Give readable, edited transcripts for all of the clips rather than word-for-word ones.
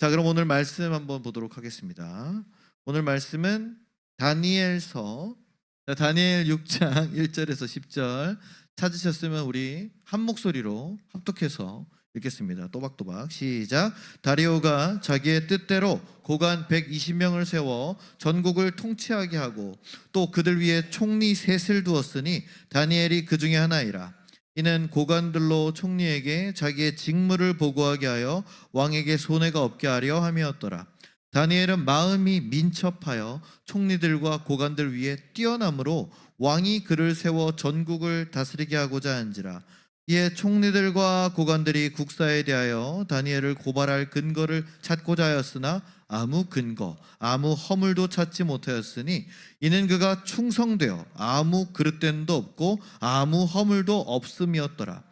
자, 그럼 오늘 말씀 한번 보도록 하겠습니다. 오늘 말씀은 다니엘서, 다니엘 6장 1절에서 10절 찾으셨으면 우리 한 목소리로 합독해서 읽겠습니다. 또박또박 시작. 다리오가 자기의 뜻대로 고관 120명을 세워 전국을 통치하게 하고 또 그들 위에 총리 셋을 두었으니 다니엘이 그 중에 하나이라. 이는 고관들로 총리에게 자기의 직무를 보고하게 하여 왕에게 손해가 없게 하려 함이었더라. 다니엘은 마음이 민첩하여 총리들과 고관들 위에 뛰어남으로 왕이 그를 세워 전국을 다스리게 하고자 한지라. 이에 총리들과 고관들이 국사에 대하여 다니엘을 고발할 근거를 찾고자 하였으나 아무 근거, 아무 허물도 찾지 못하였으니 이는 그가 충성되어 아무 그릇됨도 없고 아무 허물도 없음이었더라.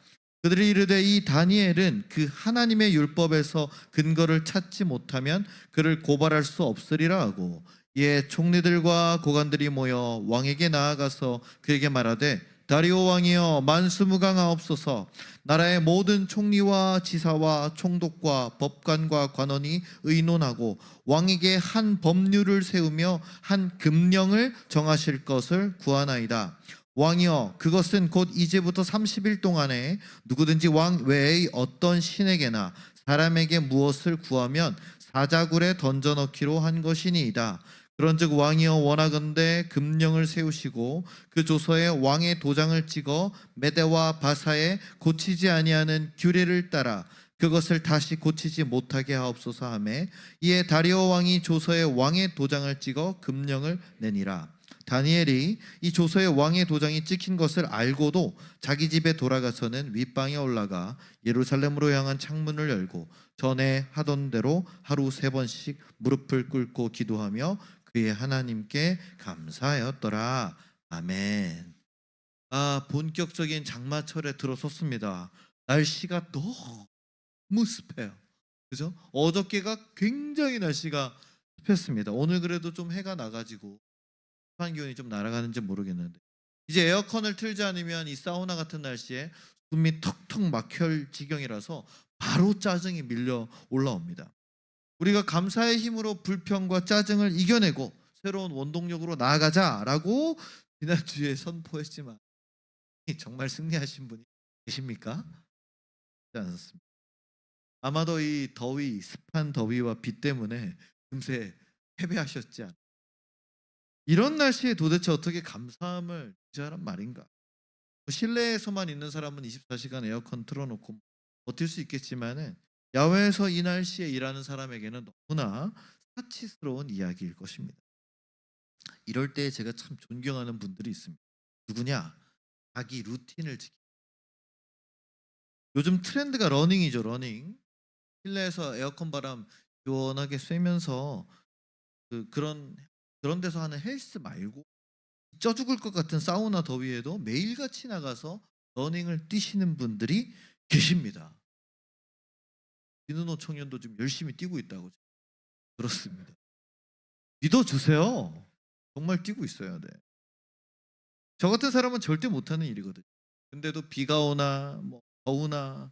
그들이 이르되 이 다니엘은 그 하나님의 율법에서 근거를 찾지 못하면 그를 고발할 수 없으리라 하고, 이에 총리들과 고관들이 모여 왕에게 나아가서 그에게 말하되 다리오 왕이여 만수무강하옵소서. 나라의 모든 총리와 지사와 총독과 법관과 관원이 의논하고 왕에게 한 법률을 세우며 한 금령을 정하실 것을 구하나이다. 왕이여 그것은 곧 이제부터 30일 동안에 누구든지 왕 외의 어떤 신에게나 사람에게 무엇을 구하면 사자굴에 던져넣기로 한 것이니이다. 그런즉 왕이여 원하건대 금령을 세우시고 그 조서에 왕의 도장을 찍어 메대와 바사에 고치지 아니하는 규례를 따라 그것을 다시 고치지 못하게 하옵소서 하매, 이에 다리오 왕이 조서에 왕의 도장을 찍어 금령을 내니라. 다니엘이 이 조서에 왕의 도장이 찍힌 것을 알고도 자기 집에 돌아가서는 윗방에 올라가 예루살렘으로 향한 창문을 열고 전에 하던 대로 하루 3번씩 무릎을 꿇고 기도하며 그의 하나님께 감사하였더라. 아멘. 본격적인 장마철에 들어섰습니다. 날씨가 너무 습해요. 그죠? 어저께가 굉장히 날씨가 습했습니다. 오늘 그래도 좀 해가 나가지고 습한 기온이 좀 날아가는지 모르겠는데, 이제 에어컨을 틀지 않으면 이 사우나 같은 날씨에 숨이 턱턱 막힐 지경이라서 바로 짜증이 밀려 올라옵니다. 우리가 감사의 힘으로 불평과 짜증을 이겨내고 새로운 원동력으로 나아가자라고 지난주에 선포했지만 정말 승리하신 분이 계십니까? 그렇지 않습니다. 아마도 이 더위, 습한 더위와 비 때문에 금세 패배하셨지 않을까. 이런 날씨에 도대체 어떻게 감사함을 유지하란 말인가? 실내에서만 있는 사람은 24시간 에어컨 틀어놓고 버틸 수 있겠지만은 야외에서 이 날씨에 일하는 사람에게는 너무나 사치스러운 이야기일 것입니다. 이럴 때 제가 참 존경하는 분들이 있습니다. 누구냐? 자기 루틴을 지키. 요즘 트렌드가 러닝이죠. 러닝. 실내에서 에어컨 바람 시원하게 쐬면서 그런 데서 하는 헬스 말고 쪄 죽을 것 같은 사우나 더위에도 매일같이 나가서 러닝을 뛰시는 분들이 계십니다. 비누노 청년도 지금 열심히 뛰고 있다고 들었습니다. 믿어주세요. 정말 뛰고 있어야 돼. 저 같은 사람은 절대 못하는 일이거든요. 근데도 비가 오나 뭐 더우나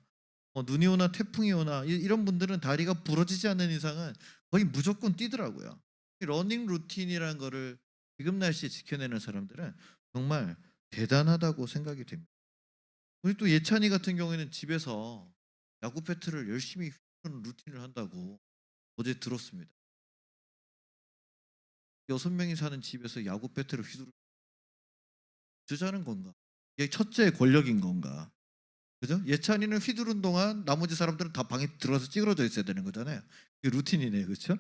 눈이 오나 태풍이 오나 이런 분들은 다리가 부러지지 않는 이상은 거의 무조건 뛰더라고요. 러닝 루틴이라는 거를 지금 날씨에 지켜내는 사람들은 정말 대단하다고 생각이 됩니다. 우리 또 예찬이 같은 경우에는 집에서 야구 배트를 열심히 휘두르는 루틴을 한다고 어제 들었습니다. 6명이 사는 집에서 야구 배트를 휘두르는 주자는 건가? 이게 첫째 권력인 건가? 그죠? 예찬이는 휘두른 동안 나머지 사람들은 다 방에 들어가서 찌그러져 있어야 되는 거잖아요. 그게 루틴이네요. 그렇죠?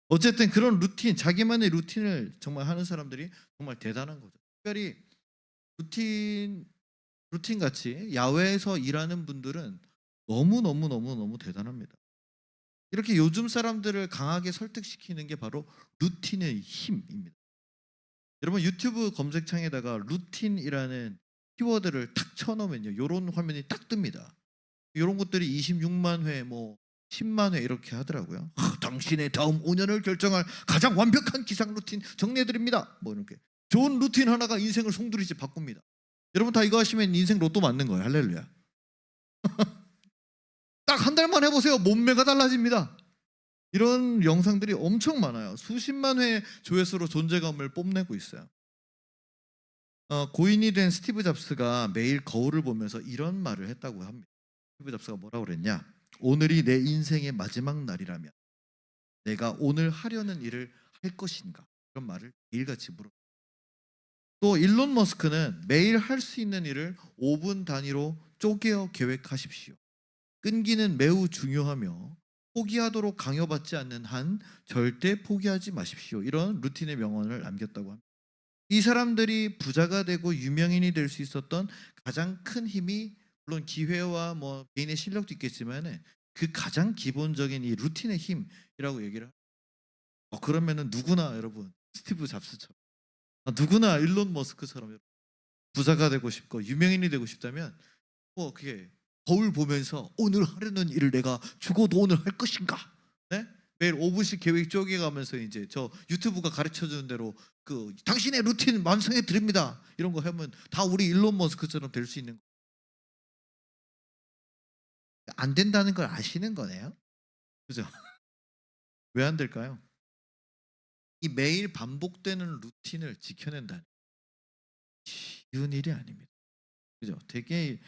어쨌든 그런 루틴, 자기만의 루틴을 정말 하는 사람들이 정말 대단한 거죠. 특별히 루틴 같이 야외에서 일하는 분들은 너무 대단합니다. 이렇게 요즘 사람들을 강하게 설득시키는 게 바로 루틴의 힘입니다. 여러분 유튜브 검색창에다가 루틴이라는 키워드를 탁 쳐놓으면요, 이런 화면이 딱 뜹니다. 이런 것들이 26만 회, 뭐 10만 회 이렇게 하더라고요. 당신의 다음 5년을 결정할 가장 완벽한 기상 루틴 정리해드립니다. 뭐 이렇게 좋은 루틴 하나가 인생을 송두리째 바꿉니다. 여러분 다 이거 하시면 인생 로또 맞는 거예요. 할렐루야. 딱 한 달만 해보세요. 몸매가 달라집니다. 이런 영상들이 엄청 많아요. 수십만 회 조회수로 존재감을 뽐내고 있어요. 고인이 된 스티브 잡스가 매일 거울을 보면서 이런 말을 했다고 합니다. 스티브 잡스가 뭐라고 그랬냐? 오늘이 내 인생의 마지막 날이라면 내가 오늘 하려는 일을 할 것인가? 그런 말을 매일같이 물어. 또 일론 머스크는 매일 할 수 있는 일을 5분 단위로 쪼개어 계획하십시오. 끈기는 매우 중요하며 포기하도록 강요받지 않는 한 절대 포기하지 마십시오. 이런 루틴의 명언을 남겼다고 합니다. 이 사람들이 부자가 되고 유명인이 될 수 있었던 가장 큰 힘이 물론 기회와 뭐 개인의 실력도 있겠지만 그 가장 기본적인 이 루틴의 힘이라고 얘기를 합니다. 그러면은 누구나 여러분 스티브 잡스처럼 누구나 일론 머스크처럼 부자가 되고 싶고 유명인이 되고 싶다면 그게 거울 보면서 오늘 하려는 일을 내가 죽어도 오늘 할 것인가? 네? 매일 5분씩 계획 쪼개가면서 이제 저 유튜브가 가르쳐 주는 대로 그 당신의 루틴 완성해 드립니다. 이런 거 하면 다 우리 일론 머스크처럼 될 수 있는 거. 안 된다는 걸 아시는 거네요. 그죠? 왜 안 될까요? 이 매일 반복되는 루틴을 지켜낸다는 쉬운 일이 아닙니다. 그죠? 되게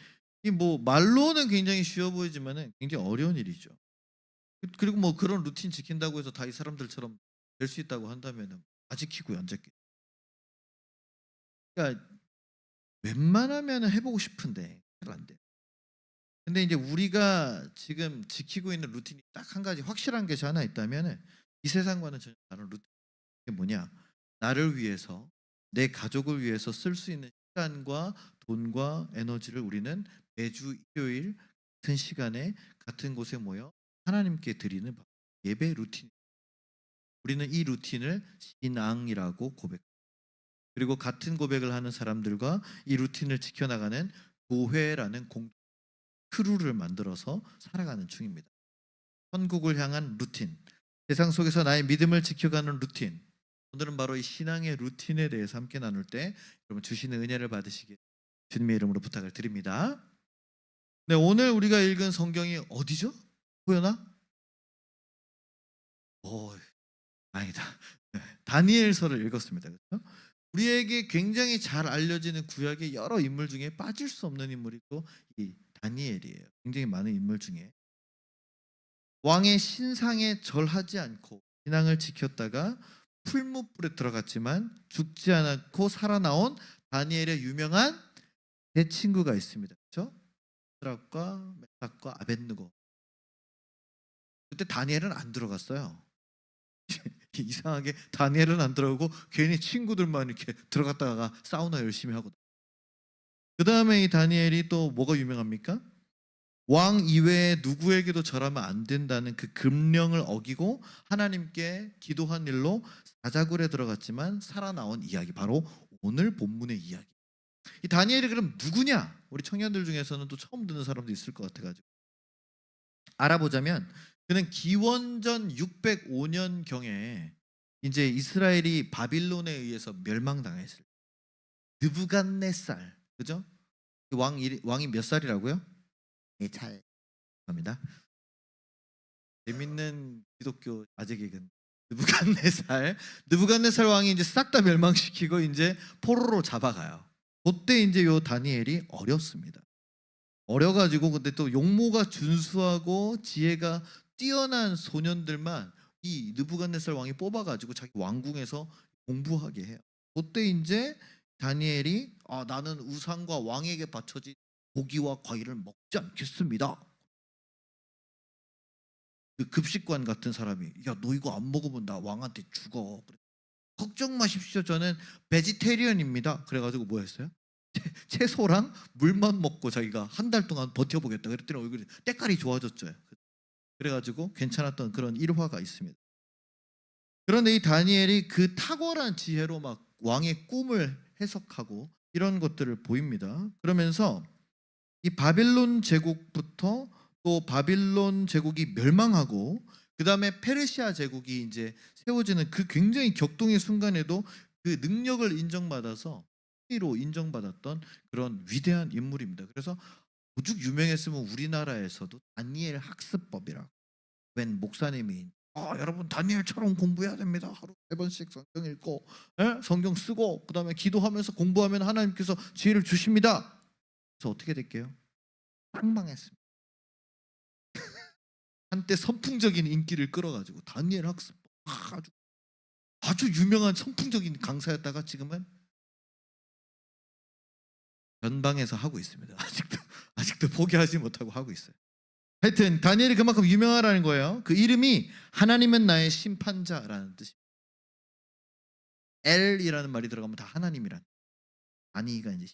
이 뭐 말로는 굉장히 쉬워 보이지만은 굉장히 어려운 일이죠. 그리고 뭐 그런 루틴 지킨다고 해서 다 이 사람들처럼 될 수 있다고 한다면은 다 지키고요, 안 지키. 그러니까 웬만하면은 해 보고 싶은데 잘 안 돼. 근데 이제 우리가 지금 지키고 있는 루틴이 딱 한 가지 확실한 게 하나 있다면은 이 세상과는 전혀 다른 루틴이 뭐냐? 나를 위해서 내 가족을 위해서 쓸 수 있는 시간과 돈과 에너지를 우리는 매주 일요일 같은 시간에 같은 곳에 모여 하나님께 드리는 예배 루틴. 우리는 이 루틴을 신앙이라고 고백. 그리고 같은 고백을 하는 사람들과 이 루틴을 지켜나가는 교회라는 크루를 만들어서 살아가는 중입니다. 천국을 향한 루틴, 세상 속에서 나의 믿음을 지켜가는 루틴. 오늘은 바로 이 신앙의 루틴에 대해서 함께 나눌 때 여러분 주시는 은혜를 받으시길 주님의 이름으로 부탁을 드립니다. 네, 오늘 우리가 읽은 성경이 어디죠? 호연아? 오, 아니다. 네, 다니엘서를 읽었습니다. 그렇죠? 우리에게 굉장히 잘 알려지는 구약의 여러 인물 중에 빠질 수 없는 인물이 또 이 다니엘이에요. 굉장히 많은 인물 중에 왕의 신상에 절하지 않고 신앙을 지켰다가 풀무불에 들어갔지만 죽지 않고 살아나온 다니엘의 유명한 세 친구가 있습니다. 그렇죠? 드락과 메삭과 아벳느고. 그때 다니엘은 안 들어갔어요. 이상하게 다니엘은 안 들어오고 괜히 친구들만 이렇게 들어갔다가 사우나 열심히 하고. 그 다음에 이 다니엘이 또 뭐가 유명합니까? 왕 이외에 누구에게도 절하면 안 된다는 그 금령을 어기고 하나님께 기도한 일로 사자굴에 들어갔지만 살아나온 이야기, 바로 오늘 본문의 이야기. 이 다니엘이 그럼 누구냐? 우리 청년들 중에서는 또 처음 듣는 사람도 있을 것 같아가지고 알아보자면 그는 기원전 605년 경에 이제 이스라엘이 바빌론에 의해서 멸망당했을 때 느부갓네살, 그죠? 왕이 몇 살이라고요? 네, 잘 합니다. 재밌는 기독교 아재 개근. 느부갓네살 왕이 이제 싹 다 멸망시키고 이제 포로로 잡아가요. 그때 이제 요 다니엘이 어렸습니다. 어려가지고 근데 또 용모가 준수하고 지혜가 뛰어난 소년들만 이 느부갓네살 왕이 뽑아가지고 자기 왕궁에서 공부하게 해요. 그때 이제 다니엘이 나는 우상과 왕에게 바쳐진 고기와 과일을 먹지 않겠습니다. 그 급식관 같은 사람이 너 이거 안 먹으면 나 왕한테 죽어. 걱정 마십시오. 저는 베지테리언입니다. 그래가지고 뭐 했어요? 채소랑 물만 먹고 자기가 한 달 동안 버텨보겠다. 그랬더니 얼굴이 때깔이 좋아졌죠. 그래가지고 괜찮았던 그런 일화가 있습니다. 그런데 이 다니엘이 그 탁월한 지혜로 막 왕의 꿈을 해석하고 이런 것들을 보입니다. 그러면서 이 바빌론 제국부터 또 바빌론 제국이 멸망하고 그 다음에 페르시아 제국이 이제 세워지는 그 굉장히 격동의 순간에도 그 능력을 인정받아서 로 인정받았던 그런 위대한 인물입니다. 그래서 오죽 유명했으면 우리나라에서도 다니엘 학습법이라고 웬 목사님이 여러분 다니엘처럼 공부해야 됩니다. 하루 3번씩 성경 읽고, 성경 쓰고, 그다음에 기도하면서 공부하면 하나님께서 지혜를 주십니다. 그래서 어떻게 될게요? 빵망했습니다. 한때 선풍적인 인기를 끌어가지고 다니엘 학습 아주 유명한 선풍적인 강사였다가 지금은 변방에서 하고 있습니다. 아직도 포기하지 못하고 하고 있어요. 하여튼 다니엘이 그만큼 유명하라는 거예요. 그 이름이 하나님은 나의 심판자라는 뜻입니다. 엘이라는 말이 들어가면 다 하나님이란. 아니가 이제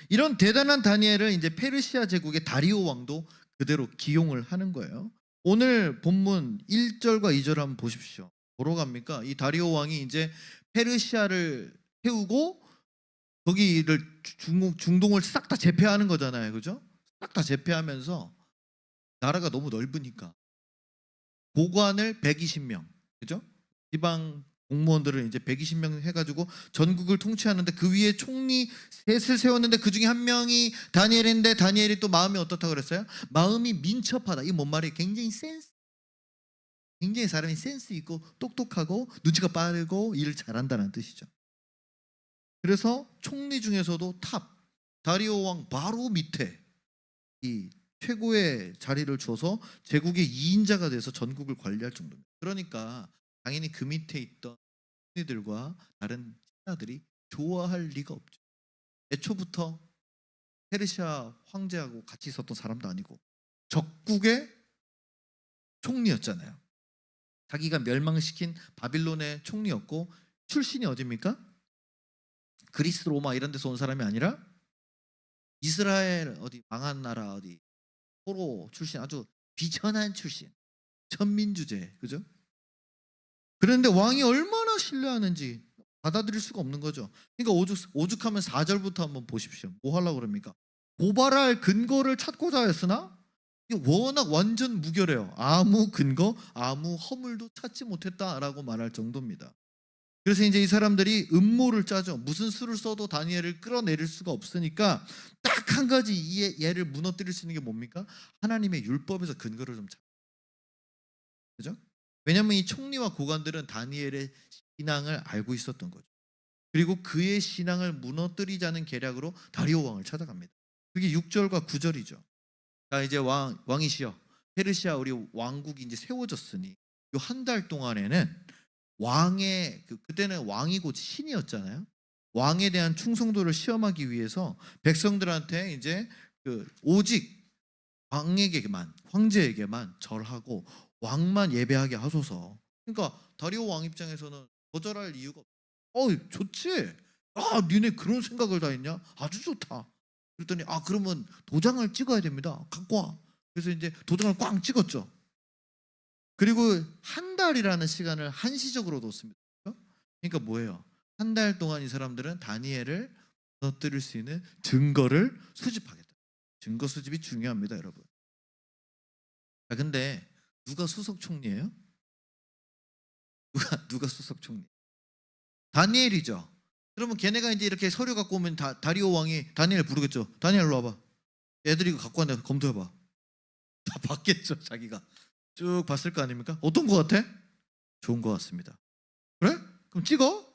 이런 대단한 다니엘을 이제 페르시아 제국의 다리오 왕도 그대로 기용을 하는 거예요. 오늘 본문 1절과 2절 한번 보십시오. 뭐로 갑니까? 이 다리오 왕이 이제 페르시아를 태우고 거기를 중동을 싹 다 제패하는 거잖아요. 그죠? 싹 다 제패하면서 나라가 너무 넓으니까 고관을 120명, 그죠? 지방 공무원들을 이제 120명 해가지고 전국을 통치하는데 그 위에 총리 셋을 세웠는데 그 중에 한 명이 다니엘인데 다니엘이 또 마음이 어떻다고 그랬어요? 마음이 민첩하다. 이 뭔 말이에요? 굉장히 사람이 센스 있고 똑똑하고 눈치가 빠르고 일을 잘한다는 뜻이죠. 그래서 총리 중에서도 다리오 왕 바로 밑에 이 최고의 자리를 줘서 제국의 2인자가 돼서 전국을 관리할 정도입니다. 그러니까 당연히 그 밑에 있던 총리들과 다른 신하들이 좋아할 리가 없죠. 애초부터 페르시아 황제하고 같이 있었던 사람도 아니고 적국의 총리였잖아요. 자기가 멸망시킨 바빌론의 총리였고 출신이 어디입니까? 그리스, 로마 이런 데서 온 사람이 아니라 이스라엘 어디 망한 나라 어디 포로 출신, 아주 비천한 출신, 천민주제, 그죠? 그런데 왕이 얼마나 신뢰하는지 받아들일 수가 없는 거죠. 그러니까 오죽하면 4절부터 한번 보십시오. 뭐 하려고 그럽니까? 고발할 근거를 찾고자 했으나 워낙 완전 무결해요. 아무 근거, 아무 허물도 찾지 못했다라고 말할 정도입니다. 그래서 이제 이 사람들이 음모를 짜죠. 무슨 수를 써도 다니엘을 끌어내릴 수가 없으니까 딱 한 가지 얘를 무너뜨릴 수 있는 게 뭡니까? 하나님의 율법에서 근거를 좀 찾죠. 그죠? 왜냐하면 이 총리와 고관들은 다니엘의 신앙을 알고 있었던 거죠. 그리고 그의 신앙을 무너뜨리자는 계략으로 다리오 왕을 찾아갑니다. 그게 6절과 9절이죠. 자, 이제 왕이시여, 페르시아 우리 왕국이 이제 세워졌으니 요 한 달 동안에는 왕의 그때는 왕이 곧 신이었잖아요. 왕에 대한 충성도를 시험하기 위해서 백성들한테 이제 오직 왕에게만, 황제에게만 절하고 왕만 예배하게 하소서. 그러니까 다리오 왕 입장에서는 거절할 이유가 없어. 좋지. 니네 그런 생각을 다 했냐? 아주 좋다. 그랬더니 그러면 도장을 찍어야 됩니다. 갖고 와. 그래서 이제 도장을 꽝 찍었죠. 그리고 한 달이라는 시간을 한시적으로 뒀습니다. 그러니까 뭐예요? 한 달 동안 이 사람들은 다니엘을 무너뜨릴 수 있는 증거를 수집하겠다. 증거 수집이 중요합니다, 여러분. 근데 누가 수석 총리예요? 누가 수석 총리? 다니엘이죠. 그러면 걔네가 이제 이렇게 서류 갖고 오면 다리오 왕이 다니엘 부르겠죠. 다니엘 일로 와봐. 애들이 이거 갖고 왔네. 검토해봐. 다 봤겠죠, 자기가. 쭉 봤을 거 아닙니까? 어떤 거 같아? 좋은 거 같습니다. 그래? 그럼 찍어.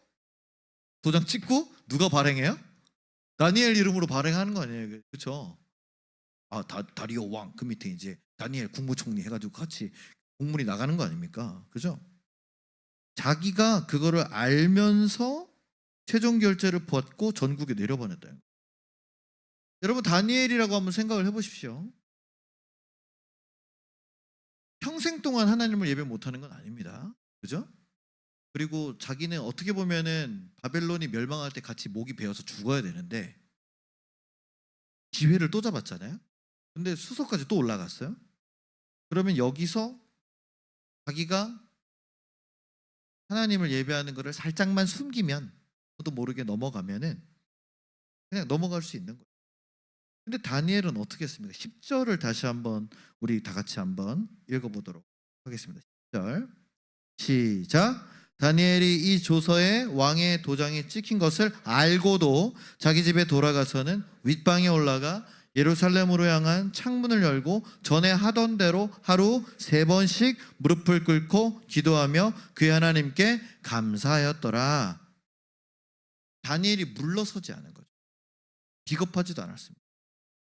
도장 찍고 누가 발행해요? 다니엘 이름으로 발행하는 거 아니에요? 그렇죠? 다리오 왕 그 밑에 이제 다니엘 국무총리 해가지고 같이 공문이 나가는 거 아닙니까? 그죠? 자기가 그거를 알면서 최종 결제를 받고 전국에 내려보냈다. 여러분 다니엘이라고 한번 생각을 해보십시오. 평생 동안 하나님을 예배 못하는 건 아닙니다. 그죠? 그리고 자기는 어떻게 보면은 바벨론이 멸망할 때 같이 목이 베어서 죽어야 되는데 기회를 또 잡았잖아요. 근데 수석까지 또 올라갔어요. 그러면 여기서 자기가 하나님을 예배하는 것을 살짝만 숨기면 저도 모르게 넘어가면은 그냥 넘어갈 수 있는 거예요. 근데 다니엘은 어떻게 했습니까? 10절을 다시 한번 우리 다 같이 한번 읽어보도록 하겠습니다. 10절 시작. 다니엘이 이 조서에 왕의 도장이 찍힌 것을 알고도 자기 집에 돌아가서는 윗방에 올라가 예루살렘으로 향한 창문을 열고 전에 하던 대로 하루 3번씩 무릎을 꿇고 기도하며 그의 하나님께 감사하였더라. 다니엘이 물러서지 않은 거죠. 비겁하지도 않았습니다.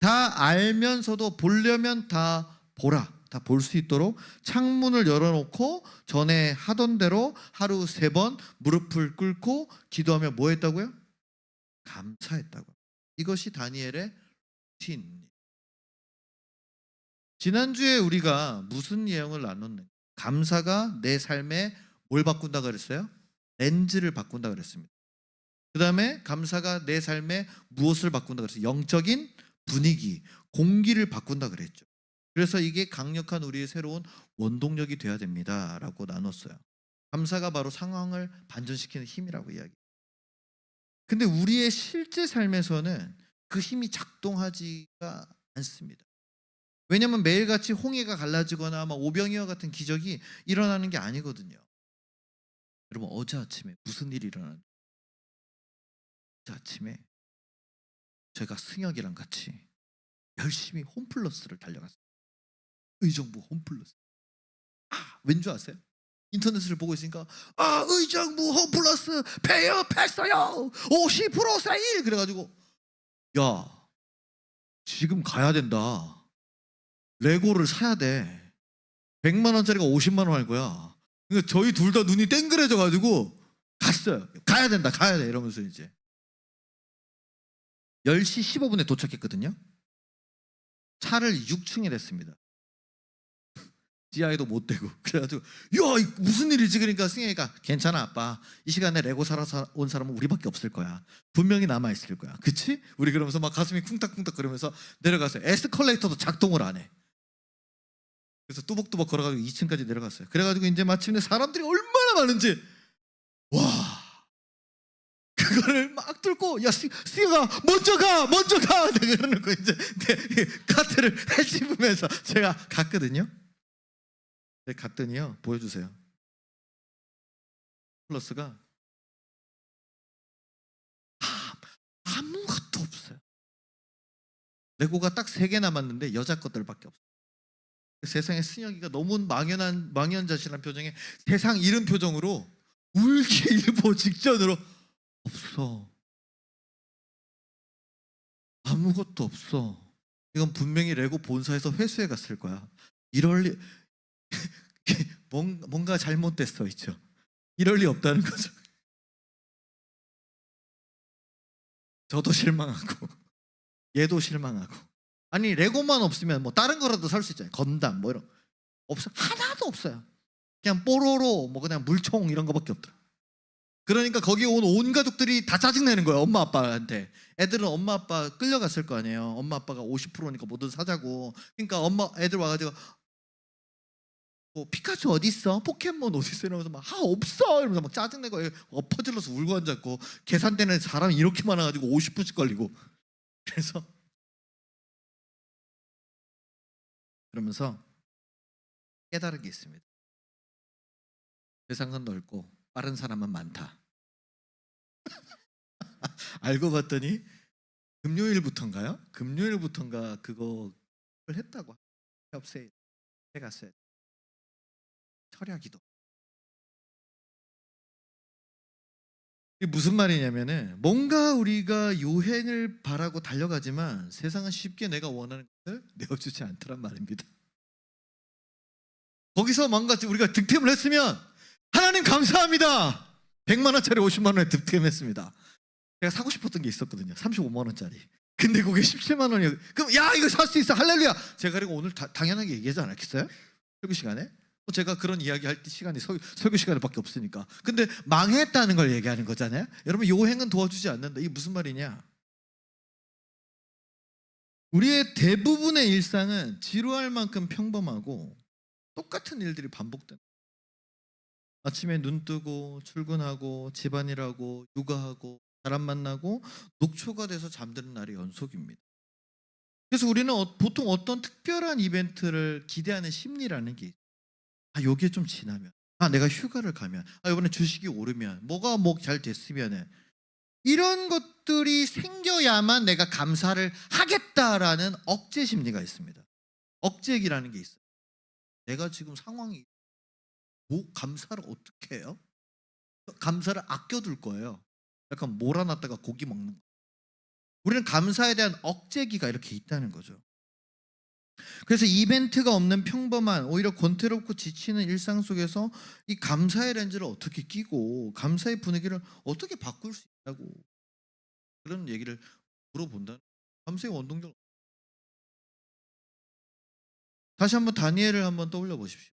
다 알면서도 보려면 다 보라, 다 볼 수 있도록 창문을 열어놓고 전에 하던 대로 하루 3번 무릎을 꿇고 기도하며 뭐 했다고요? 감사했다고요. 이것이 다니엘의 루틴. 지난주에 우리가 무슨 내용을 나눴는가? 감사가 내 삶에 뭘 바꾼다 그랬어요? 렌즈를 바꾼다 그랬습니다. 그 다음에 감사가 내 삶에 무엇을 바꾼다 그랬어요? 영적인 분위기, 공기를 바꾼다 그랬죠. 그래서 이게 강력한 우리의 새로운 원동력이 돼야 됩니다라고 나눴어요. 감사가 바로 상황을 반전시키는 힘이라고 이야기. 근데 우리의 실제 삶에서는 그 힘이 작동하지가 않습니다. 왜냐하면 매일같이 홍해가 갈라지거나 오병이어 같은 기적이 일어나는 게 아니거든요. 여러분 어제 아침에 무슨 일이 일어났는지 어제 아침에 제가 승혁이랑 같이 열심히 홈플러스를 달려갔어요. 의정부 홈플러스. 왠 줄 아세요? 인터넷을 보고 있으니까 의정부 홈플러스 폐업했어요. 50% 세일. 그래가지고 야 지금 가야 된다. 레고를 사야 돼. 100만 원짜리가 50만 원 할 거야. 그러니까 저희 둘 다 눈이 땡그레져가지고 갔어요. 가야 된다, 가야 돼 이러면서 이제 10시 15분에 도착했거든요. 차를 6층에 냈습니다. 지하에도 못 대고. 그래가지고 야 무슨 일이지? 그러니까 승혜가 괜찮아 아빠. 이 시간에 레고 사러 온 사람은 우리밖에 없을 거야. 분명히 남아있을 거야. 그치? 우리 그러면서 막 가슴이 쿵딱쿵딱 그러면서 내려갔어요. 에스컬레이터도 작동을 안 해. 그래서 뚜벅뚜벅 걸어가지고 2층까지 내려갔어요. 그래가지고 이제 마침내 사람들이 얼마나 많은지 와 그거를 막 뚫고 야 승혜가 먼저 가 내가 그러는 거 이제 내 카트를 헤집으면서 제가 갔거든요. 네, 갔더니요 보여주세요. 플러스가 아무것도 없어요. 레고가 딱 3개 남았는데 여자 것들밖에 없어요. 세상에 승혁이가 너무 망연자실한 표정에 세상 잃은 표정으로 울기 일보 직전으로 없어. 아무것도 없어. 이건 분명히 레고 본사에서 회수해 갔을 거야. 이럴 리 뭔가 잘못됐어 있죠. 이럴 리 없다는 거죠. 저도 실망하고 얘도 실망하고. 아니 레고만 없으면 뭐 다른 거라도 살 수 있잖아요. 건담 뭐 이런 없어. 하나도 없어요. 그냥 뽀로로 뭐 그냥 물총 이런 거밖에 없더라. 그러니까 거기 온 가족들이 다 짜증내는 거예요. 엄마 아빠한테. 애들은 엄마 아빠 끌려갔을 거 아니에요. 엄마 아빠가 50%니까 뭐든 사자고. 그러니까 애들 와가지고 뭐 피카츄 어디 있어? 포켓몬 어디 있어? 이러면서 막 없어 이러면서 막 짜증내고 엎어질러서 울고 앉았고 계산대는 사람이 이렇게 많아가지고 50분씩 걸리고. 그래서 그러면서 깨달은 게 있습니다. 세상은 넓고 빠른 사람은 많다. 알고 봤더니 금요일부터인가 그거 했다고. 협세 갔어요. 철야기도. 이게 무슨 말이냐면은 뭔가 우리가 요행을 바라고 달려가지만 세상은 쉽게 내가 원하는 것을 내어주지 않더란 말입니다. 거기서 뭔가 우리가 득템을 했으면 하나님 감사합니다. 100만 원짜리 50만 원에 득템했습니다. 제가 사고 싶었던 게 있었거든요. 35만 원짜리. 근데 그게 17만 원이에요. 그럼 야 이거 살 수 있어 할렐루야. 제가 그리고 오늘 당연하게 얘기하지 않았겠어요? 설교 시간에? 제가 그런 이야기 할 때 시간이 설교 시간밖에 없으니까. 근데 망했다는 걸 얘기하는 거잖아요. 여러분 요행은 도와주지 않는다. 이게 무슨 말이냐? 우리의 대부분의 일상은 지루할 만큼 평범하고 똑같은 일들이 반복된다. 아침에 눈 뜨고 출근하고 집안일하고 육아하고 사람 만나고 녹초가 돼서 잠드는 날의 연속입니다. 그래서 우리는 보통 어떤 특별한 이벤트를 기대하는 심리라는 게 요게 좀 지나면 내가 휴가를 가면 이번에 주식이 오르면 뭐가 잘 됐으면 이런 것들이 생겨야만 내가 감사를 하겠다라는 억제 심리가 있습니다. 억제기라는 게 있어요. 내가 지금 상황이 뭐 감사를 어떻게 해요? 감사를 아껴둘 거예요. 약간 몰아놨다가 고기 먹는 거. 우리는 감사에 대한 억제기가 이렇게 있다는 거죠. 그래서 이벤트가 없는 평범한 오히려 권태롭고 지치는 일상 속에서 이 감사의 렌즈를 어떻게 끼고 감사의 분위기를 어떻게 바꿀 수 있냐고 그런 얘기를 물어본다. 감사의 원동력. 다시 한번 다니엘을 한번 떠올려 보십시오.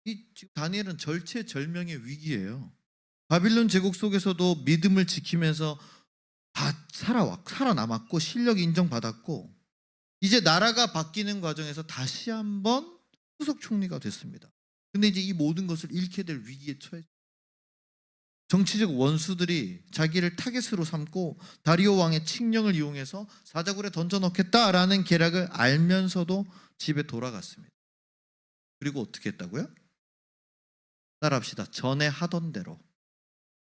이 지금 다니엘은 절체절명의 위기예요. 바빌론 제국 속에서도 믿음을 지키면서 다 살아남았고 실력 인정받았고 이제 나라가 바뀌는 과정에서 다시 한번 수석 총리가 됐습니다. 근데 이제 이 모든 것을 잃게 될 위기에 처해 정치적 원수들이 자기를 타겟으로 삼고 다리오 왕의 칙령을 이용해서 사자굴에 던져넣겠다라는 계략을 알면서도 집에 돌아갔습니다. 그리고 어떻게 했다고요? 따라합시다. 전에 하던 대로.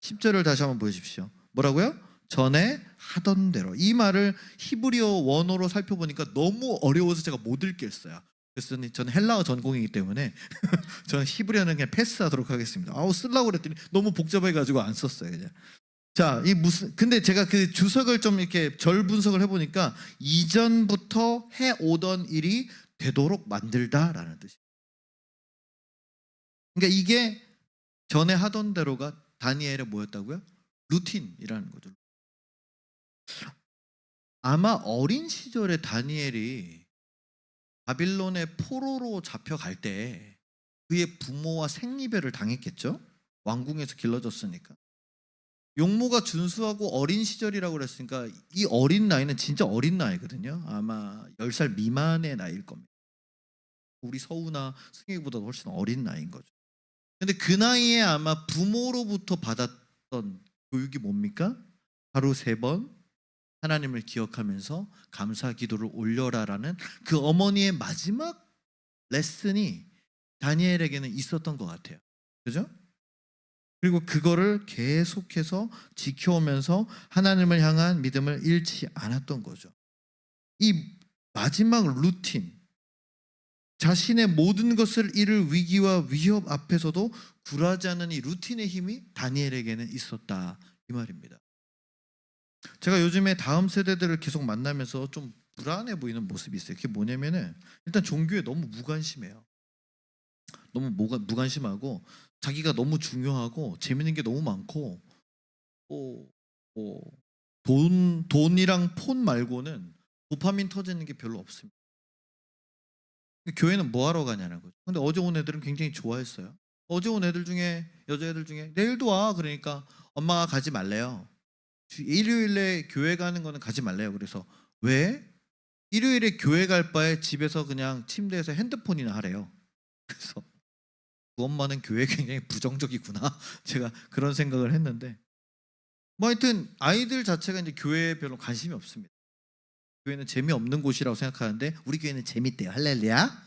10절을 다시 한번 보여주십시오. 뭐라고요? 전에 하던 대로. 이 말을 히브리어 원어로 살펴보니까 너무 어려워서 제가 못 읽겠어요. 그래서 저는 헬라어 전공이기 때문에 저는 히브리어는 그냥 패스하도록 하겠습니다. 쓰려고 그랬더니 너무 복잡해가지고 안 썼어요. 그냥. 자, 근데 제가 그 주석을 좀 이렇게 절 분석을 해보니까 이전부터 해오던 일이 되도록 만들다라는 뜻이에요. 그러니까 이게 전에 하던 대로가 다니엘의 뭐였다고요? 루틴이라는 거죠. 아마 어린 시절에 다니엘이 바빌론의 포로로 잡혀갈 때 그의 부모와 생리배를 당했겠죠? 왕궁에서 길러졌으니까. 용모가 준수하고 어린 시절이라고 그랬으니까 이 어린 나이는 진짜 어린 나이거든요. 아마 10살 미만의 나이일 겁니다. 우리 서우나 승희보다 훨씬 어린 나이인 거죠. 근데 그 나이에 아마 부모로부터 받았던 교육이 뭡니까? 하루 3번 하나님을 기억하면서 감사 기도를 올려라라는 그 어머니의 마지막 레슨이 다니엘에게는 있었던 것 같아요. 그죠? 그리고 그거를 계속해서 지켜오면서 하나님을 향한 믿음을 잃지 않았던 거죠. 이 마지막 루틴, 자신의 모든 것을 잃을 위기와 위협 앞에서도 굴하지 않는 이 루틴의 힘이 다니엘에게는 있었다 이 말입니다. 제가 요즘에 다음 세대들을 계속 만나면서 좀 불안해 보이는 모습이 있어요. 그게 뭐냐면은 일단 종교에 너무 무관심해요. 너무 무관심하고 자기가 너무 중요하고 재밌는 게 너무 많고 뭐, 돈이랑 폰 말고는 도파민 터지는 게 별로 없습니다. 교회는 뭐 하러 가냐는 거죠. 근데 어제 온 애들은 굉장히 좋아했어요. 어제 온 애들 중에 여자애들 중에 내일도 와 그러니까 엄마가 가지 말래요. 일요일에 교회 가는 거는 가지 말래요. 그래서 왜? 일요일에 교회 갈 바에 집에서 그냥 침대에서 핸드폰이나 하래요. 그래서 그 엄마는 교회에 굉장히 부정적이구나. 제가 그런 생각을 했는데 뭐 하여튼 아이들 자체가 이제 교회에 별로 관심이 없습니다. 교회는 재미없는 곳이라고 생각하는데 우리 교회는 재밌대요. 할렐루야.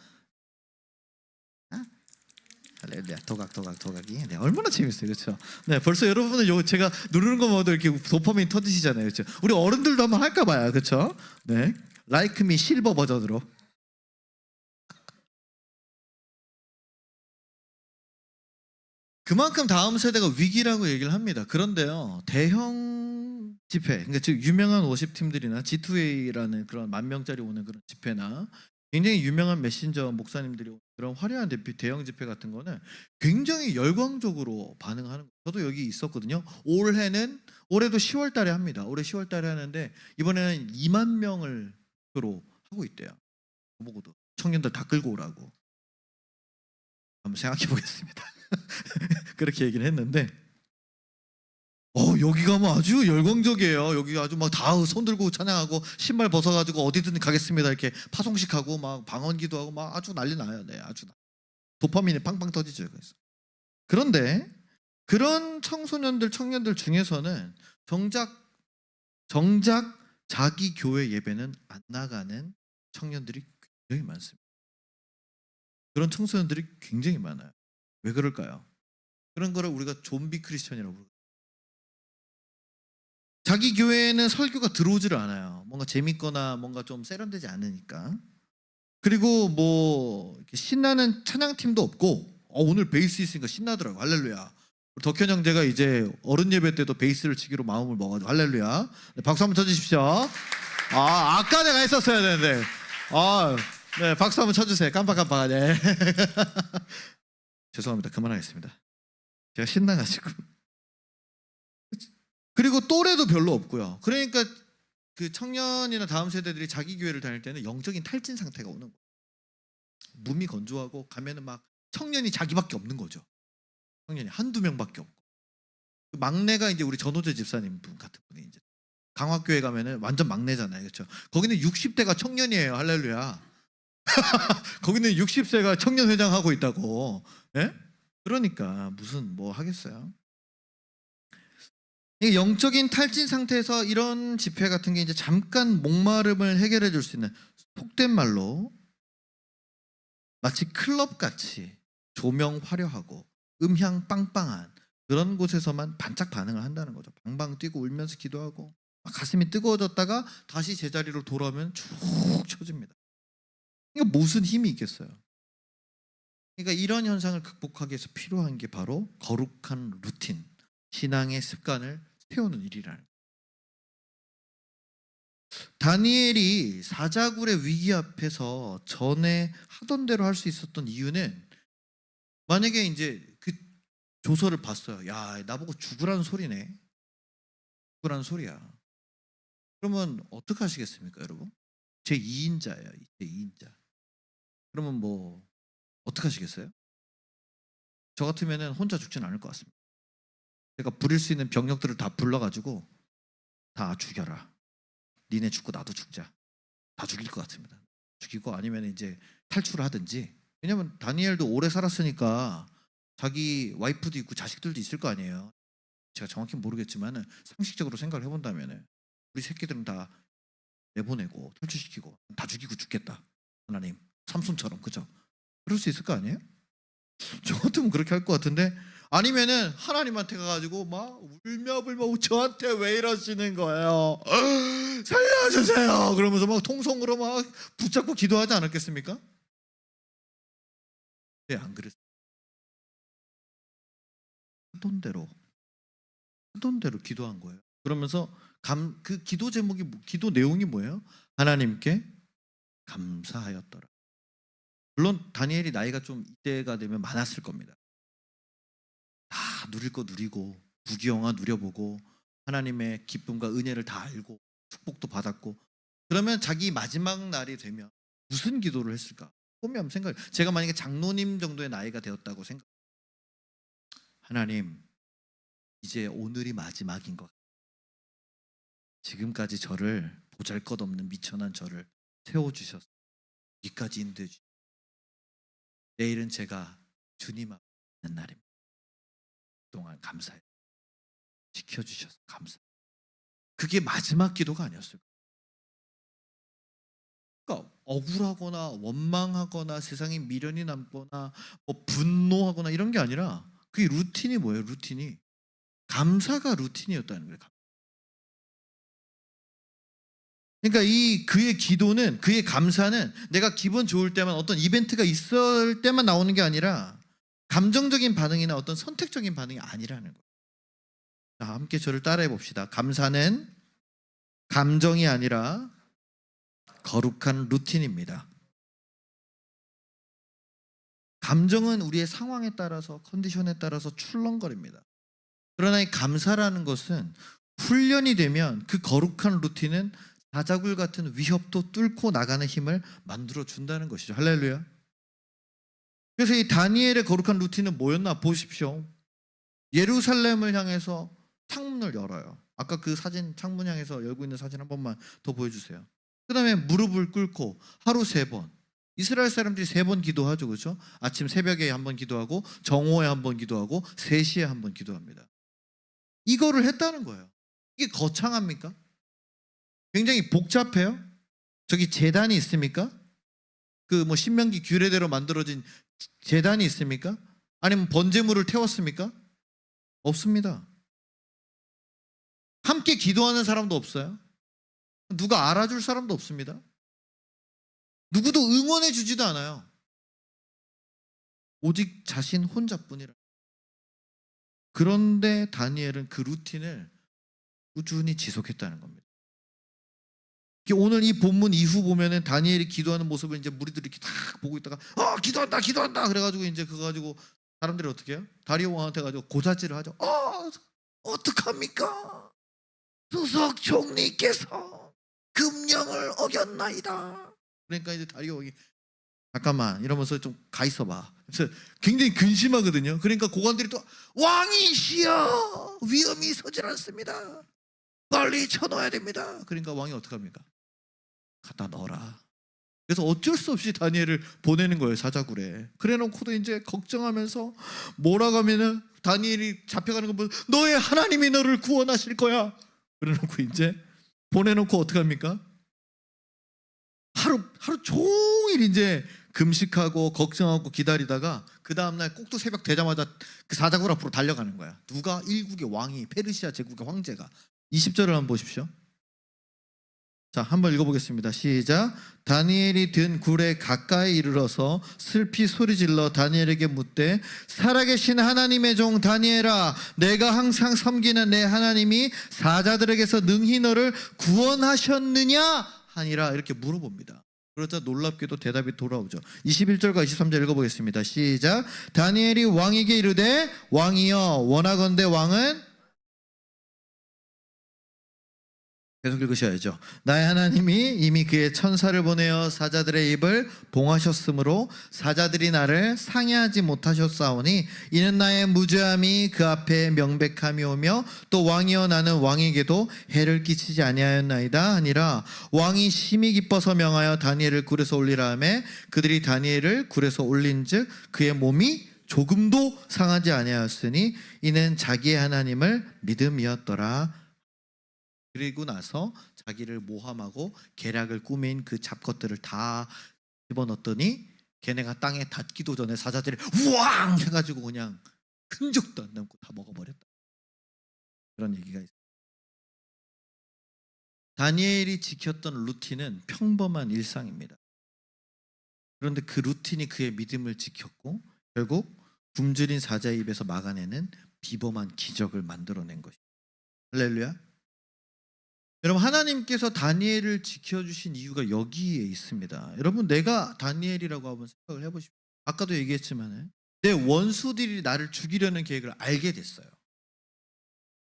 아? 할렐루야. 도각이. 네, 얼마나 재밌어요. 그렇죠? 네, 벌써 여러분은 요 제가 누르는 것마다 이렇게 도파민 터지시잖아요. 그렇죠? 우리 어른들도 한번 할까 봐요. 그렇죠? 네. 라이크 미 실버 버전으로. 그만큼 다음 세대가 위기라고 얘기를 합니다. 그런데요, 대형 집회, 그러니까 즉 유명한 워십팀들이나 G2A라는 그런 10,000명짜리 오는 그런 집회나 굉장히 유명한 메신저 목사님들이 오는 그런 화려한 대형 집회 같은 거는 굉장히 열광적으로 반응하는 거예요. 저도 여기 있었거든요. 올해도 10월 달에 합니다. 올해 10월 달에 하는데 이번에는 2만 명을 표로 하고 있대요. 보고도 청년들 다 끌고 오라고. 한번 생각해 보겠습니다. 그렇게 얘기를 했는데 여기 가면 아주 열광적이에요. 여기 아주 막 다 손 들고 찬양하고 신발 벗어가지고 어디든 가겠습니다. 이렇게 파송식하고 막 방언기도 하고 막 아주 난리 나요. 네, 아주 도파민이 팡팡 터지죠. 그래서 그런데 그런 청년들 중에서는 정작 자기 교회 예배는 안 나가는 청년들이 굉장히 많습니다. 그런 청소년들이 굉장히 많아요. 왜 그럴까요? 그런 거를 우리가 좀비 크리스천이라고 부르죠. 자기 교회에는 설교가 들어오지를 않아요. 뭔가 재밌거나 뭔가 좀 세련되지 않으니까. 그리고 뭐 이렇게 신나는 찬양팀도 없고 오늘 베이스 있으니까 신나더라고. 할렐루야. 덕현 형제가 이제 어른 예배 때도 베이스를 치기로 마음을 먹어가지고 할렐루야. 네, 박수 한번 쳐주십시오. 아까 내가 했었어야 되는데. 네, 박수 한번 쳐주세요. 깜빡깜빡하네. 죄송합니다. 그만하겠습니다. 제가 신나가지고. 그리고 또래도 별로 없고요. 그러니까 그 청년이나 다음 세대들이 자기 교회를 다닐 때는 영적인 탈진 상태가 오는 거예요. 몸이 건조하고 가면은 막 청년이 자기밖에 없는 거죠. 청년이 한두 명밖에 없고. 그 막내가 이제 우리 전호재 집사님 분 같은 분이 이제 강화교회 가면은 완전 막내잖아요. 그렇죠? 거기는 60대가 청년이에요. 할렐루야. 거기는 60세가 청년 회장하고 있다고. 예? 그러니까 무슨 뭐 하겠어요. 영적인 탈진 상태에서 이런 집회 같은 게 이제 잠깐 목마름을 해결해 줄 수 있는, 속된 말로 마치 클럽 같이 조명 화려하고 음향 빵빵한 그런 곳에서만 반짝 반응을 한다는 거죠. 방방 뛰고 울면서 기도하고 막 가슴이 뜨거워졌다가 다시 제자리로 돌아오면 쭉 쳐집니다. 그러니까 무슨 힘이 있겠어요. 그러니까 이런 현상을 극복하기 위해서 필요한 게 바로 거룩한 루틴, 신앙의 습관을 세우는 일이라는 거예요. 다니엘이 사자굴의 위기 앞에서 전에 하던 대로 할 수 있었던 이유는, 만약에 이제 그 조서를 봤어요. 야, 나보고 죽으라는 소리네. 죽으라는 소리야. 그러면 어떻게 하시겠습니까, 여러분? 제 2인자예요. 제 2인자. 그러면 뭐 어떻게 하시겠어요? 저 같으면은 혼자 죽지는 않을 것 같습니다. 제가 부릴 수 있는 병력들을 다 불러가지고 다 죽여라. 니네 죽고 나도 죽자. 다 죽일 것 같습니다. 죽이고 아니면 이제 탈출을 하든지. 왜냐면 다니엘도 오래 살았으니까 자기 와이프도 있고 자식들도 있을 거 아니에요. 제가 정확히 모르겠지만 상식적으로 생각을 해본다면 우리 새끼들은 다 내보내고 탈출시키고 다 죽이고 죽겠다. 하나님, 삼손처럼. 그죠? 그럴 수 있을 거 아니에요? 저 같으면 그렇게 할 것 같은데, 아니면은 하나님한테 가가지고 막 울며불며 저한테 왜 이러시는 거예요? 살려주세요. 그러면서 막 통성으로 막 붙잡고 기도하지 않았겠습니까? 네, 안 그랬어요. 하던 대로 기도한 거예요. 그러면서 그 기도 제목이, 기도 내용이 뭐예요? 하나님께 감사하였더라. 물론 다니엘이 나이가 좀 이때가 되면 많았을 겁니다. 다 누릴 거 누리고 부귀영화 누려보고 하나님의 기쁨과 은혜를 다 알고 축복도 받았고, 그러면 자기 마지막 날이 되면 무슨 기도를 했을까? 꼼히 한번 생각해. 제가 만약에 장로님 정도의 나이가 되었다고 생각. 하나님, 이제 오늘이 마지막인 것 같아요. 지금까지 저를, 보잘것없는 미천한 저를 세워주셔서 여기까지 인도해 주셔서 내일은 제가 주님 앞에 있는 날입니다. 그동안 감사해요. 지켜주셔서 감사해요. 그게 마지막 기도가 아니었어요. 그러니까 억울하거나 원망하거나 세상에 미련이 남거나 뭐 분노하거나 이런 게 아니라, 그게 루틴이 뭐예요? 루틴이 감사가 루틴이었다는 거예요. 그러니까 그의 기도는, 그의 감사는 내가 기분 좋을 때만, 어떤 이벤트가 있을 때만 나오는 게 아니라 감정적인 반응이나 어떤 선택적인 반응이 아니라는 거예요. 자, 함께 저를 따라해 봅시다. 감사는 감정이 아니라 거룩한 루틴입니다. 감정은 우리의 상황에 따라서, 컨디션에 따라서 출렁거립니다. 그러나 이 감사라는 것은 훈련이 되면 그 거룩한 루틴은 사자굴 같은 위협도 뚫고 나가는 힘을 만들어 준다는 것이죠. 할렐루야. 그래서 이 다니엘의 거룩한 루틴은 뭐였나 보십시오. 예루살렘을 향해서 창문을 열어요. 아까 그 사진, 창문 향해서 열고 있는 사진 한 번만 더 보여주세요. 그 다음에 무릎을 꿇고 하루 3번. 이스라엘 사람들이 3번 기도하죠. 그렇죠? 아침 새벽에 한 번 기도하고 정오에 한 번 기도하고 3시에 한 번 기도합니다. 이거를 했다는 거예요. 이게 거창합니까? 굉장히 복잡해요? 저기 제단이 있습니까? 그 뭐 신명기 규례대로 만들어진 제단이 있습니까? 아니면 번제물을 태웠습니까? 없습니다. 함께 기도하는 사람도 없어요. 누가 알아줄 사람도 없습니다. 누구도 응원해 주지도 않아요. 오직 자신 혼자뿐이라. 그런데 다니엘은 그 루틴을 꾸준히 지속했다는 겁니다. 오늘 이 본문 이후 보면은 다니엘이 기도하는 모습을 이제 무리들이 이렇게 딱 보고 있다가 기도한다 기도한다 그래가지고 이제 그거 가지고 사람들이 어떻게 해요? 다리오 왕한테 가지고 고자질을 하죠. 어떡합니까? 수석 총리께서 금령을 어겼나이다. 그러니까 이제 다리오 왕이 잠깐만 이러면서 좀 가 있어봐. 그래서 굉장히 근심하거든요. 그러니까 고관들이 또 왕이시여 위험이 서질 않습니다. 빨리 쳐넣어야 됩니다. 그러니까 왕이 어떡합니까? 갖다 넣어라. 그래서 어쩔 수 없이 다니엘을 보내는 거예요, 사자굴에. 그래놓고도 이제 걱정하면서 뭐라고 하면은 다니엘이 잡혀가는 거 보면 너의 하나님이 너를 구원하실 거야. 그래놓고 이제 보내놓고 어떡합니까? 하루 종일 이제 금식하고 걱정하고 기다리다가 그 다음날 꼭두 새벽 되자마자 그 사자굴 앞으로 달려가는 거야. 누가? 일국의 왕이, 페르시아 제국의 황제가. 20절을 한번 보십시오. 자, 한번 읽어보겠습니다. 시작. 다니엘이 든 굴에 가까이 이르러서 슬피 소리질러 다니엘에게 묻되 살아계신 하나님의 종 다니엘아, 내가 항상 섬기는 내 하나님이 사자들에게서 능히 너를 구원하셨느냐 하니라. 이렇게 물어봅니다. 그러자 놀랍게도 대답이 돌아오죠. 21절과 23절 읽어보겠습니다. 시작. 다니엘이 왕에게 이르되 왕이여 원하건대 왕은 계속 읽으셔야죠. 나의 하나님이 이미 그의 천사를 보내어 사자들의 입을 봉하셨으므로 사자들이 나를 상해하지 못하셨사오니 이는 나의 무죄함이 그 앞에 명백함이 오며 또 왕이여 나는 왕에게도 해를 끼치지 아니하였나이다 하니라. 왕이 심히 기뻐서 명하여 다니엘을 굴에서 올리라 하매 그들이 다니엘을 굴에서 올린즉 그의 몸이 조금도 상하지 아니하였으니 이는 자기의 하나님을 믿음이었더라. 그리고 나서 자기를 모함하고 계략을 꾸민 그 잡것들을 다 집어넣었더니 걔네가 땅에 닿기도 전에 사자들이 우왕 해가지고 그냥 흔적도 안 남고 다 먹어버렸다. 그런 얘기가 있어요. 다니엘이 지켰던 루틴은 평범한 일상입니다. 그런데 그 루틴이 그의 믿음을 지켰고 결국 굶주린 사자의 입에서 막아내는 비범한 기적을 만들어낸 것입니다. 할렐루야. 여러분, 하나님께서 다니엘을 지켜주신 이유가 여기에 있습니다. 여러분, 내가 다니엘이라고 한번 생각을 해보십시오. 아까도 얘기했지만 내 원수들이 나를 죽이려는 계획을 알게 됐어요.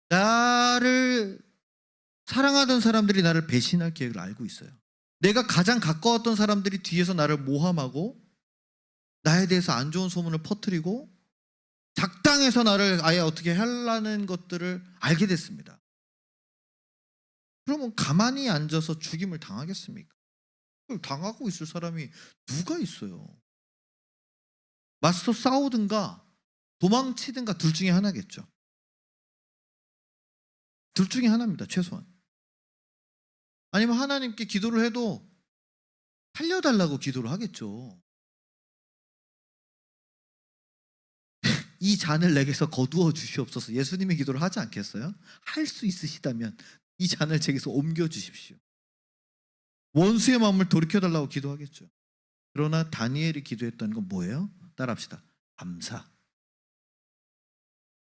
나를 사랑하던 사람들이 나를 배신할 계획을 알고 있어요. 내가 가장 가까웠던 사람들이 뒤에서 나를 모함하고 나에 대해서 안 좋은 소문을 퍼뜨리고 작당해서 나를 아예 어떻게 하려는 것들을 알게 됐습니다. 그러면 가만히 앉아서 죽임을 당하겠습니까? 그걸 당하고 있을 사람이 누가 있어요? 맞서 싸우든가 도망치든가 둘 중에 하나겠죠. 둘 중에 하나입니다. 최소한. 아니면 하나님께 기도를 해도 살려달라고 기도를 하겠죠. 이 잔을 내게서 거두어 주시옵소서. 예수님의 기도를 하지 않겠어요? 할 수 있으시다면 이 잔을 제게서 옮겨 주십시오. 원수의 마음을 돌이켜달라고 기도하겠죠. 그러나 다니엘이 기도했던 건 뭐예요? 따라합시다. 감사.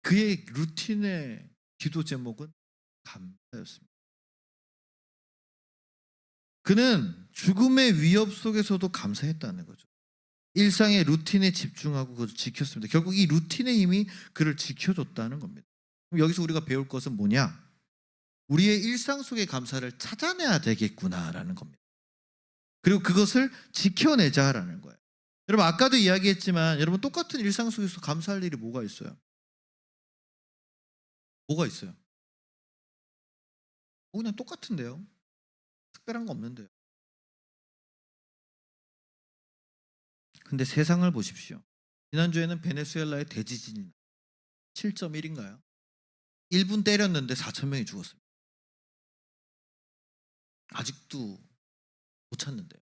그의 루틴의 기도 제목은 감사였습니다. 그는 죽음의 위협 속에서도 감사했다는 거죠. 일상의 루틴에 집중하고 그것을 지켰습니다. 결국 이 루틴의 힘이 그를 지켜줬다는 겁니다. 그럼 여기서 우리가 배울 것은 뭐냐? 우리의 일상 속의 감사를 찾아내야 되겠구나라는 겁니다. 그리고 그것을 지켜내자라는 거예요. 여러분, 아까도 이야기했지만 여러분, 똑같은 일상 속에서 감사할 일이 뭐가 있어요? 뭐가 있어요? 그냥 똑같은데요. 특별한 거 없는데요. 근데 세상을 보십시오. 지난주에는 베네수엘라의 대지진이 7.1인가요? 1분 때렸는데 4,000명이 죽었어요. 아직도 못 찾는데요.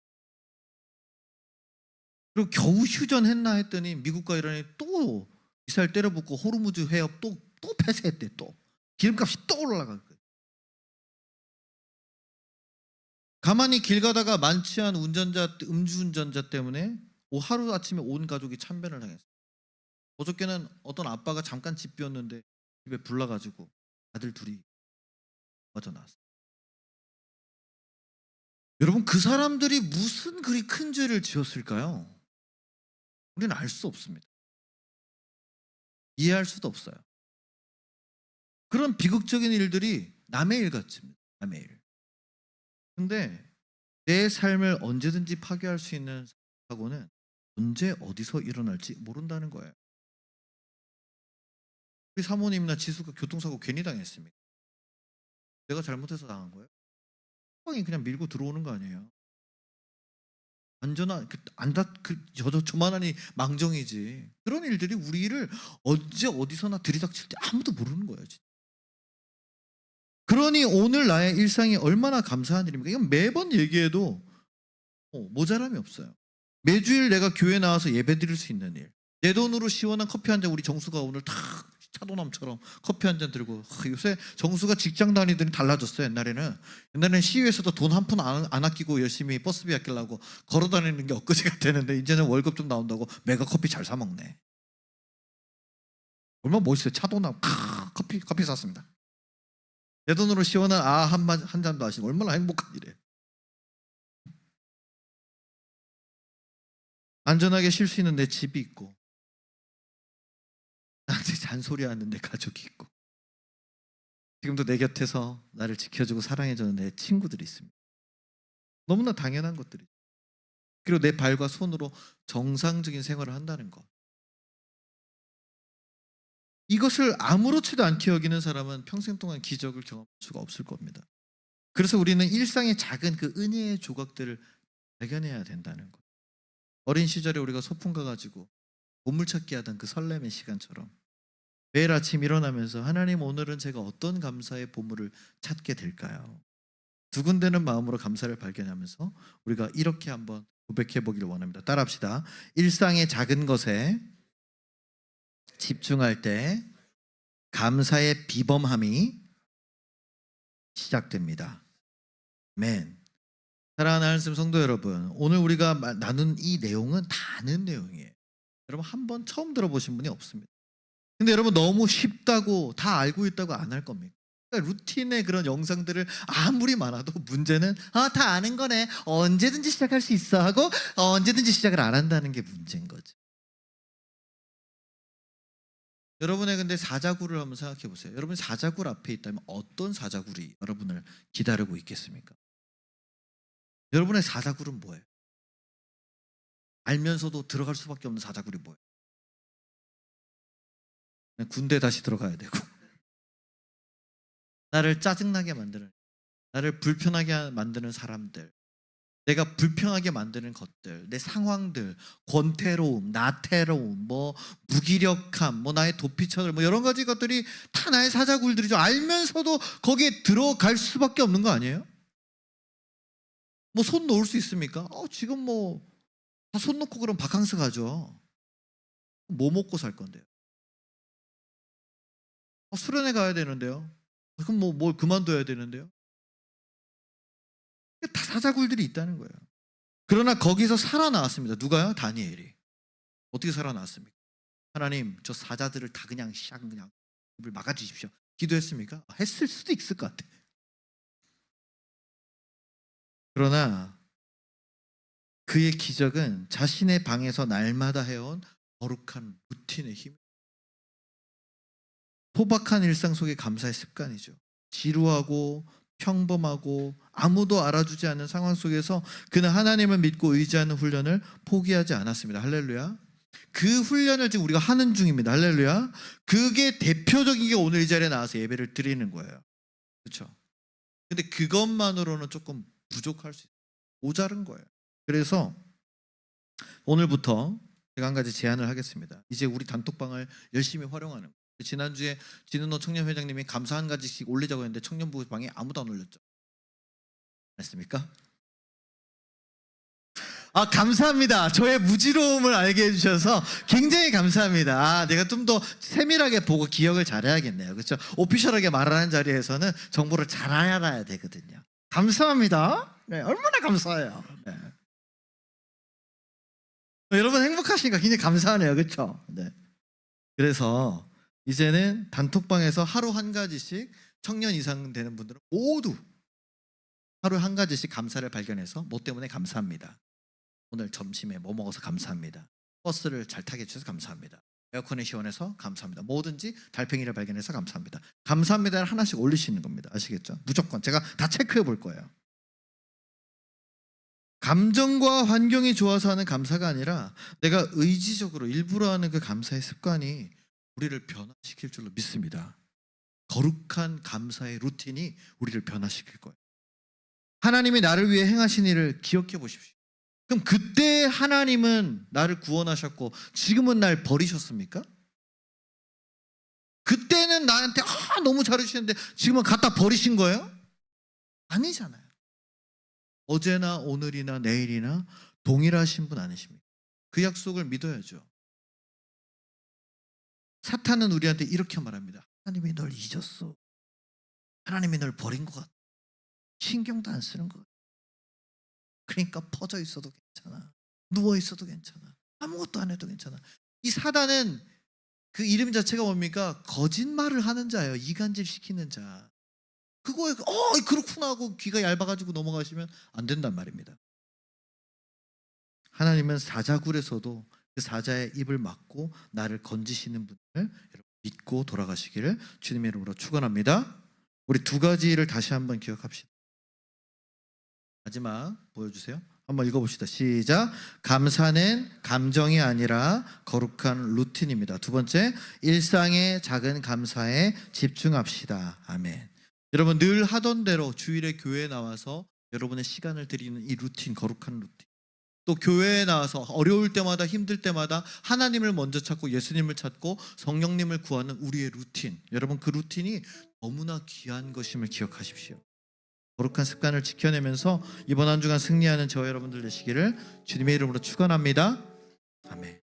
그리고 겨우 휴전했나 했더니 미국과 이란이 또 미사일 때려붓고 호르무즈 해협 또 폐쇄했대. 또 기름값이 또 올라갈 거예요. 가만히 길 가다가 만취한 음주운전자 때문에 하루 아침에 온 가족이 참변을 당했어요. 어저께는 어떤 아빠가 잠깐 집 비웠는데 집에 불나가지고 아들 둘이 빠져나왔어요. 여러분, 그 사람들이 무슨 그리 큰 죄를 지었을까요? 우리는 알 수 없습니다. 이해할 수도 없어요. 그런 비극적인 일들이 남의 일 같습니다. 남의 일. 근데 내 삶을 언제든지 파괴할 수 있는 사고는 언제 어디서 일어날지 모른다는 거예요. 우리 사모님이나 지수가 교통사고 괜히 당했습니까? 내가 잘못해서 당한 거예요? 상황이 그냥 밀고 들어오는 거 아니에요? 안전한 저만하니 망정이지. 그런 일들이 우리를 언제 어디서나 들이닥칠 때 아무도 모르는 거예요. 진짜. 그러니 오늘 나의 일상이 얼마나 감사한 일입니까? 이건 매번 얘기해도 모자람이 없어요. 매주일 내가 교회 나와서 예배 드릴 수 있는 일, 내 돈으로 시원한 커피 한 잔, 우리 정수가 오늘 탁 차도남처럼 커피 한 잔 들고. 요새 정수가 직장 다니더니 달라졌어요. 옛날에는 시위에서도 돈 한 푼 안 아끼고 열심히 버스비 아끼려고 걸어 다니는 게 엊그제가 되는데 이제는 월급 좀 나온다고 메가 커피 잘 사 먹네. 얼마나 멋있어요. 차도남 커피 샀습니다. 내 돈으로 시원한 한 잔도 하시고 얼마나 행복한 일이에요. 안전하게 쉴 수 있는 내 집이 있고, 나한테 잔소리하는 내 가족이 있고, 지금도 내 곁에서 나를 지켜주고 사랑해주는 내 친구들이 있습니다. 너무나 당연한 것들이죠. 그리고 내 발과 손으로 정상적인 생활을 한다는 것. 이것을 아무렇지도 않게 여기는 사람은 평생 동안 기적을 경험할 수가 없을 겁니다. 그래서 우리는 일상의 작은 그 은혜의 조각들을 발견해야 된다는 것. 어린 시절에 우리가 소풍 가가지고 보물찾기 하던 그 설렘의 시간처럼 매일 아침 일어나면서 하나님, 오늘은 제가 어떤 감사의 보물을 찾게 될까요? 두근대는 마음으로 감사를 발견하면서 우리가 이렇게 한번 고백해 보기를 원합니다. 따라합시다. 일상의 작은 것에 집중할 때 감사의 비범함이 시작됩니다. 아멘. 사랑하는 하나님 성도 여러분, 오늘 우리가 나눈 이 내용은 다 아는 내용이에요. 여러분, 한 번 처음 들어보신 분이 없습니다. 근데 여러분, 너무 쉽다고 다 알고 있다고 안 할 겁니까? 그러니까 루틴의 그런 영상들을 아무리 많아도 문제는 다 아는 거네, 언제든지 시작할 수 있어 하고 언제든지 시작을 안 한다는 게 문제인 거죠. 여러분의 근데 사자굴을 한번 생각해 보세요. 여러분, 사자굴 앞에 있다면 어떤 사자굴이 여러분을 기다리고 있겠습니까? 여러분의 사자굴은 뭐예요? 알면서도 들어갈 수밖에 없는 사자굴이 뭐예요? 군대 다시 들어가야 되고, 나를 짜증나게 만드는, 나를 불편하게 만드는 사람들, 내가 불평하게 만드는 것들, 내 상황들, 권태로움, 나태로움, 무기력함, 나의 도피처들, 이런 가지 것들이 다 나의 사자굴들이죠. 알면서도 거기에 들어갈 수밖에 없는 거 아니에요? 손 놓을 수 있습니까? 지금 다 손 놓고 그럼 바캉스 가죠. 뭐 먹고 살 건데요? 수련회 가야 되는데요. 그럼 뭘 그만둬야 되는데요. 다 사자굴들이 있다는 거예요. 그러나 거기서 살아나왔습니다. 누가요? 다니엘이. 어떻게 살아나왔습니까? 하나님, 저 사자들을 다 그냥 입을 막아주십시오. 기도했습니까? 했을 수도 있을 것 같아. 그러나 그의 기적은 자신의 방에서 날마다 해온 거룩한 루틴의 힘, 소박한 일상 속의 감사의 습관이죠. 지루하고 평범하고 아무도 알아주지 않는 상황 속에서 그는 하나님을 믿고 의지하는 훈련을 포기하지 않았습니다. 할렐루야. 그 훈련을 지금 우리가 하는 중입니다. 할렐루야. 그게 대표적인 게 오늘 이 자리에 나와서 예배를 드리는 거예요. 그렇죠? 근데 그것만으로는 조금 부족할 수 있어요. 모자른 거예요. 그래서 오늘부터 제가 한 가지 제안을 하겠습니다. 이제 우리 단톡방을 열심히 활용하는 거예요. 지난주에 진은호 청년회장님이 감사 한 가지씩 올리자고 했는데 청년부 방에 아무도 안 올렸죠. 맞습니까? 감사합니다. 저의 무지로움을 알게 해주셔서 굉장히 감사합니다. 내가 좀 더 세밀하게 보고 기억을 잘해야겠네요. 그렇죠? 오피셜하게 말하는 자리에서는 정보를 잘 알아야 되거든요. 감사합니다. 네, 얼마나 감사해요. 네. 여러분 행복하시니까 굉장히 감사하네요, 그렇죠? 네. 그래서 이제는 단톡방에서 하루 한 가지씩 청년 이상 되는 분들은 모두 하루 한 가지씩 감사를 발견해서 뭐 때문에 감사합니다. 오늘 점심에 뭐 먹어서 감사합니다. 버스를 잘 타게 해주셔서 감사합니다. 에어컨이 시원해서 감사합니다. 뭐든지 달팽이를 발견해서 감사합니다. 감사합니다를 하나씩 올리시는 겁니다. 아시겠죠? 무조건 제가 다 체크해 볼 거예요. 감정과 환경이 좋아서 하는 감사가 아니라 내가 의지적으로 일부러 하는 그 감사의 습관이 우리를 변화시킬 줄로 믿습니다. 거룩한 감사의 루틴이 우리를 변화시킬 거예요. 하나님이 나를 위해 행하신 일을 기억해 보십시오. 그럼 그때 하나님은 나를 구원하셨고 지금은 날 버리셨습니까? 그때는 나한테 너무 잘해주셨는데 지금은 갖다 버리신 거예요? 아니잖아요. 어제나 오늘이나 내일이나 동일하신 분 아니십니까? 그 약속을 믿어야죠. 사탄은 우리한테 이렇게 말합니다. 하나님이 널 잊었어. 하나님이 널 버린 것 같아. 신경도 안 쓰는 것 같아. 그러니까 퍼져 있어도 괜찮아. 누워 있어도 괜찮아. 아무것도 안 해도 괜찮아. 이 사단은 그 이름 자체가 뭡니까? 거짓말을 하는 자예요. 이간질 시키는 자. 그거에 그렇구나 하고 귀가 얇아가지고 넘어가시면 안 된단 말입니다. 하나님은 사자굴에서도 그 사자의 입을 막고 나를 건지시는 분을 여러분 믿고 돌아가시기를 주님의 이름으로 축원합니다. 우리 두 가지를 다시 한번 기억합시다. 마지막 보여주세요. 한번 읽어봅시다. 시작. 감사는 감정이 아니라 거룩한 루틴입니다. 두 번째, 일상의 작은 감사에 집중합시다. 아멘. 여러분 늘 하던 대로 주일에 교회에 나와서 여러분의 시간을 드리는 이 루틴, 거룩한 루틴. 또 교회에 나와서 어려울 때마다 힘들 때마다 하나님을 먼저 찾고 예수님을 찾고 성령님을 구하는 우리의 루틴. 여러분 그 루틴이 너무나 귀한 것임을 기억하십시오. 거룩한 습관을 지켜내면서 이번 한 주간 승리하는 저와 여러분들 되시기를 주님의 이름으로 축원합니다. 아멘.